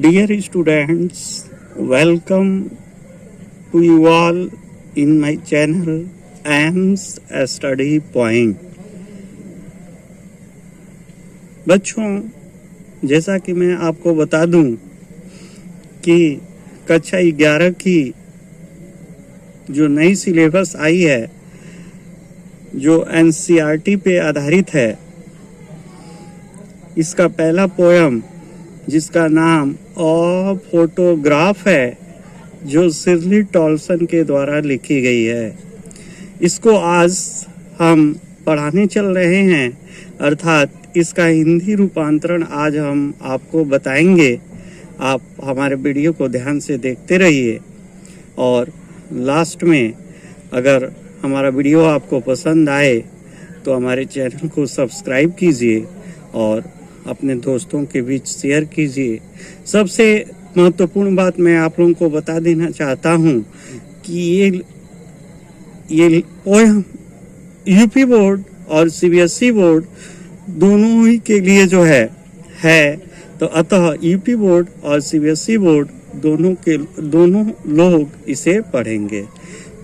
Dear students, welcome to you all in my channel AMS Study Point। बच्चों, जैसा कि मैं आपको बता दूं कि कक्षा 11 की जो नई सिलेबस आई है, जो NCERT पे आधारित है, इसका पहला पोयम जिसका नाम अ फोटोग्राफ है, जो सिरली टॉल्सन के द्वारा लिखी गई है, इसको आज हम पढ़ाने चल रहे हैं। अर्थात इसका हिंदी रूपांतरण आज हम आपको बताएंगे। आप हमारे वीडियो को ध्यान से देखते रहिए और लास्ट में अगर हमारा वीडियो आपको पसंद आए तो हमारे चैनल को सब्सक्राइब कीजिए और अपने दोस्तों के बीच शेयर कीजिए। सबसे महत्वपूर्ण बात मैं आप लोगों को बता देना चाहता हूं कि ये पोयम यूपी बोर्ड और CBSE बोर्ड दोनों ही के लिए जो है तो अतः यूपी बोर्ड और CBSE बोर्ड दोनों लोग इसे पढ़ेंगे।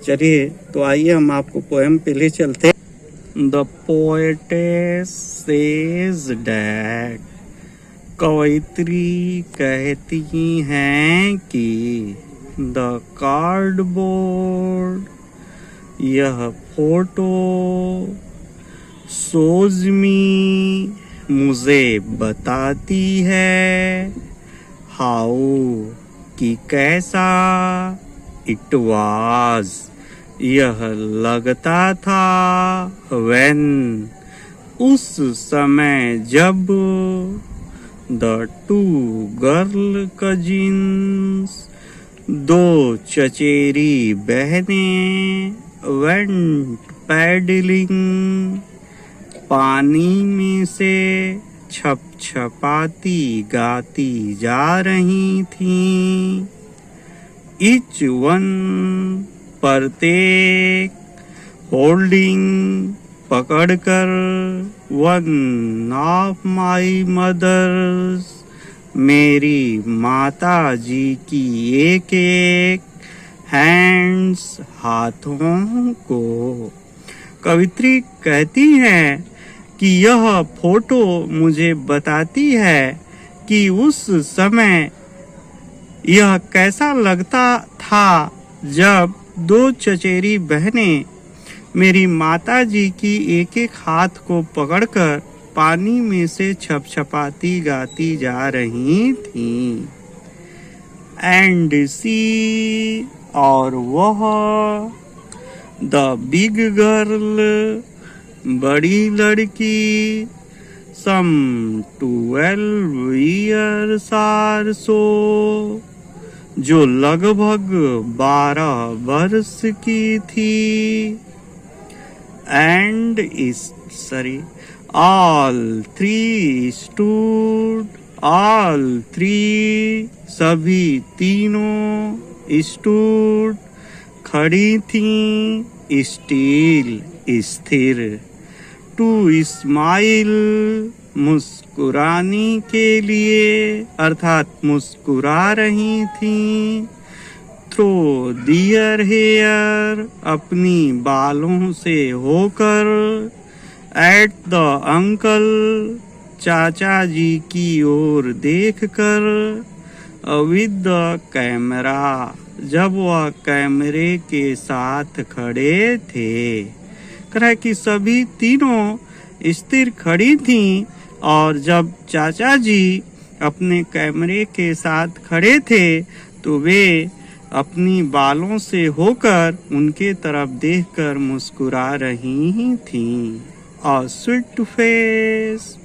चलिए तो आइए हम आपको पोयम पे ले चलते हैं। The poetess says that कवयित्री कहती हैं कि the cardboard यह फोटो shows me मुझे बताती है how कि कैसा it was यह लगता था when उस समय जब the two girl cousins दो चचेरी बहनें went paddling पानी में से छपछपाती गाती जा रही थीं। each one प्रत्येक होल्डिंग पकड़कर वन ऑफ माई मदर्स मेरी माता जी की एक हैंड्स हाथों को। कवित्री कहती हैं कि यह फोटो मुझे बताती है कि उस समय यह कैसा लगता था जब दो चचेरी बहनें मेरी माता जी की एक एक हाथ को पकड़कर पानी में से छपछपाती गाती जा रही थीं। एंड सी और वह द बिग गर्ल बड़ी लड़की सम 12 years or so जो लगभग 12 वर्ष की थी। all three सभी तीनों stood खड़ी थीं स्टिल स्थिर टू स्माइल मुस्कुराने के लिए अर्थात मुस्कुरा रही थीं। थ्रो दियर हेयर अपनी बालों से होकर एट द अंकल चाचा जी की ओर देखकर विद द कैमरा जब वह कैमरे के साथ खड़े थे। कह कि सभी तीनों स्थिर खड़ी थीं और जब चाचा जी अपने कैमरे के साथ खड़े थे तो वे अपनी बालों से होकर उनके तरफ देखकर मुस्कुरा रही थीं। अ स्वीट फेस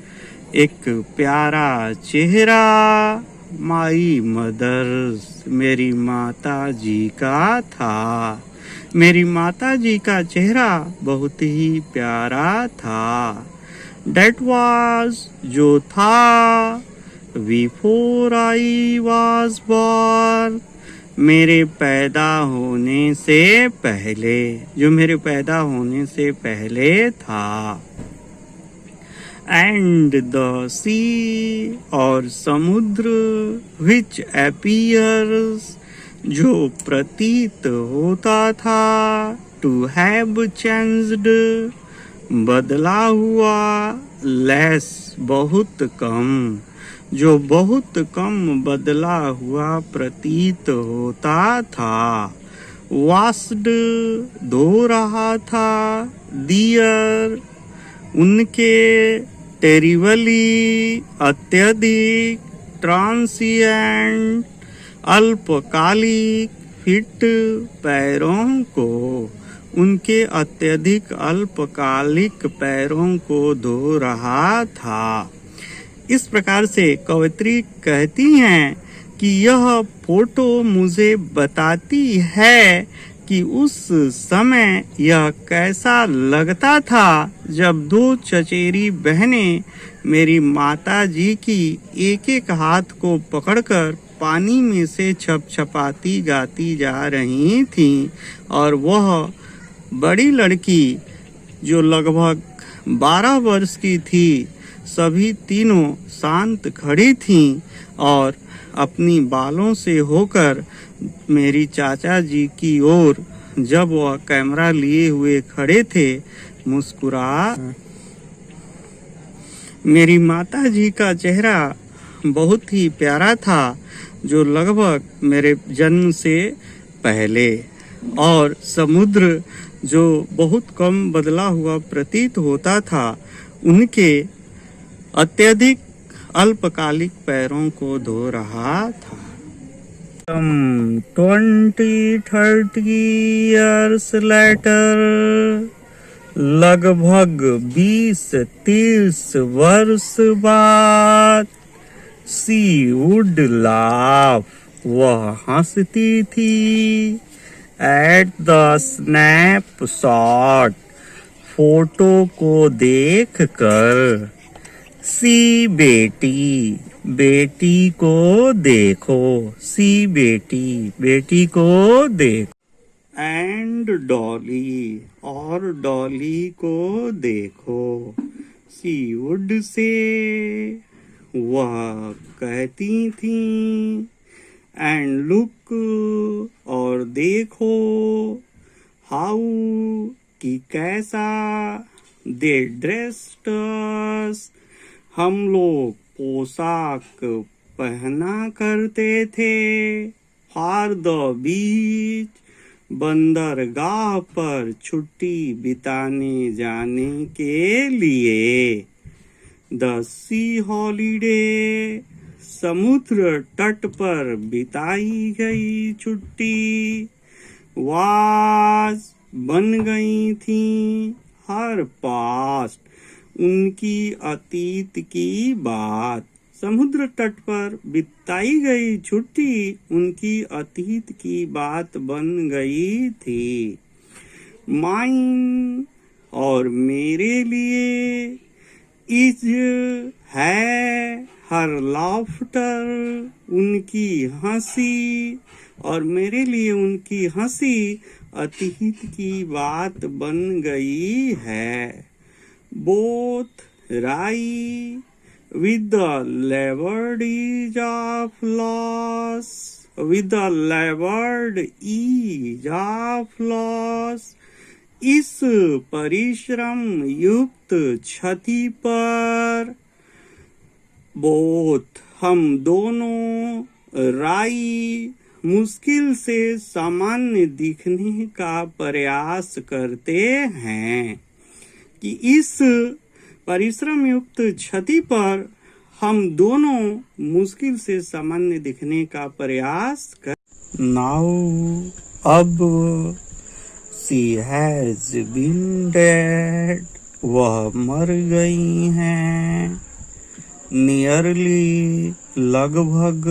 एक प्यारा चेहरा माई मदर्स मेरी माता जी का था। मेरी माता जी का चेहरा बहुत ही प्यारा था। That was जो था before I was born मेरे पैदा होने से पहले जो मेरे पैदा होने से पहले था। and the sea और समुद्र which appears जो प्रतीत होता था to have changed बदला हुआ less बहुत कम जो बहुत कम बदला हुआ प्रतीत होता था वास्ड धो रहा था दियर उनके टेरिवली अत्यधिक ट्रांसिएंट अल्पकालिक फिट पैरों को उनके अत्यधिक अल्पकालिक पैरों को धो रहा था। इस प्रकार से कवयित्री कहती हैं कि यह फोटो मुझे बताती है कि उस समय यह कैसा लगता था जब दो चचेरी बहनें मेरी माता जी की एक एक हाथ को पकड़कर पानी में से छपछपाती गाती जा रही थीं और वह बड़ी लड़की जो लगभग 12 वर्ष की थी सभी तीनों शांत खड़ी थीं और अपनी बालों से होकर मेरी चाचा जी की ओर जब वह कैमरा लिए हुए खड़े थे मुस्कुरा। मेरी माता जी का चेहरा बहुत ही प्यारा था जो लगभग मेरे जन्म से पहले और समुद्र जो बहुत कम बदला हुआ प्रतीत होता था उनके अत्यधिक अल्पकालिक पैरों को धो रहा था। 20-30 years later लगभग 20-30 वर्ष बाद she would laugh वह हंसती थी at the snapshot फोटो को देखकर सी बेटी बेटी को देखो सी बेटी बेटी को देखो एंड डॉली और डॉली को देखो सी वुड से वह कहती थी एंड लुक और देखो हाउ कि कैसा दे ड्रेस्ड अस हम लोग पोशाक पहना करते थे फॉर द बीच बंदरगाह पर छुट्टी बिताने जाने के लिए द सी हॉलीडे समुद्र तट पर बिताई गई छुट्टी वाज बन गई थी हर पास्ट उनकी अतीत की बात समुद्र तट पर बिताई गई छुट्टी उनकी अतीत की बात बन गई थी। माइन और मेरे लिए इज है हर लाफ्टर उनकी हंसी और मेरे लिए उनकी हंसी अतीत की बात बन गई है। Both rise with the levered ease of loss, with the levered ease of loss. इस परिश्रम युक्त क्षति पर बोथ हम दोनों राई मुश्किल से सामान्य दिखने का प्रयास करते हैं कि इस परिश्रम युक्त क्षति पर हम दोनों मुश्किल से सामान्य दिखने का प्रयास कर नाउ अब शी हैज बीन डेड वह मर गई हैं नियरली लगभग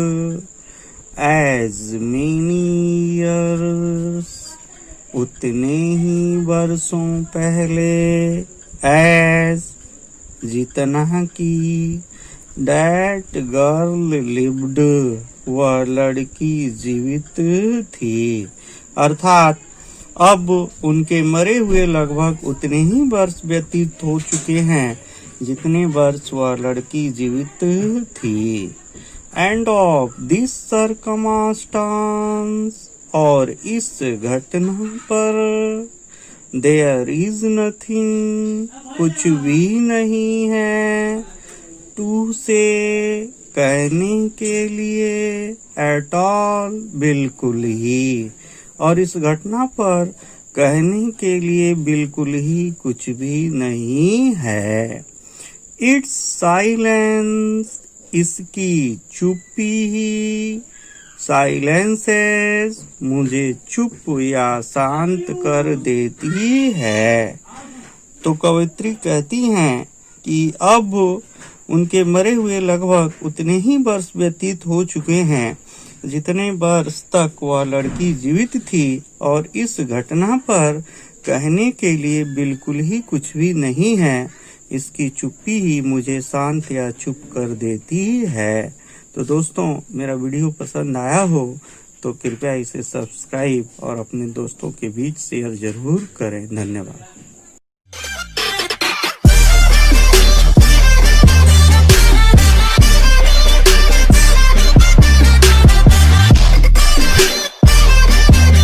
एज मेनी ईयर्स उतने ही वर्षों पहले एज जितना की दैट गर्ल लिव्ड वह लड़की जीवित थी अर्थात अब उनके मरे हुए लगभग उतने ही वर्ष व्यतीत हो चुके हैं जितने वर्ष वह लड़की जीवित थी। एंड ऑफ दिस सर्कमस्टांस, और इस घटना पर देयर इज नथिंग, कुछ भी नहीं है, टू से कहने के लिए, एट ऑल बिल्कुल ही, और इस घटना पर कहने के लिए बिल्कुल ही कुछ भी नहीं है। इट्स साइलेंस, इसकी चुप्पी ही, साइलेंसेस, मुझे चुप या शांत कर देती है। तो कवयित्री कहती हैं कि अब उनके मरे हुए लगभग उतने ही वर्ष व्यतीत हो चुके हैं जितने वर्ष तक वह लड़की जीवित थी, और इस घटना पर कहने के लिए बिल्कुल ही कुछ भी नहीं है। इसकी चुप्पी ही मुझे शांत या चुप कर देती है। तो दोस्तों, मेरा वीडियो पसंद आया हो तो कृपया इसे सब्सक्राइब और अपने दोस्तों के बीच शेयर जरूर करें। धन्यवाद।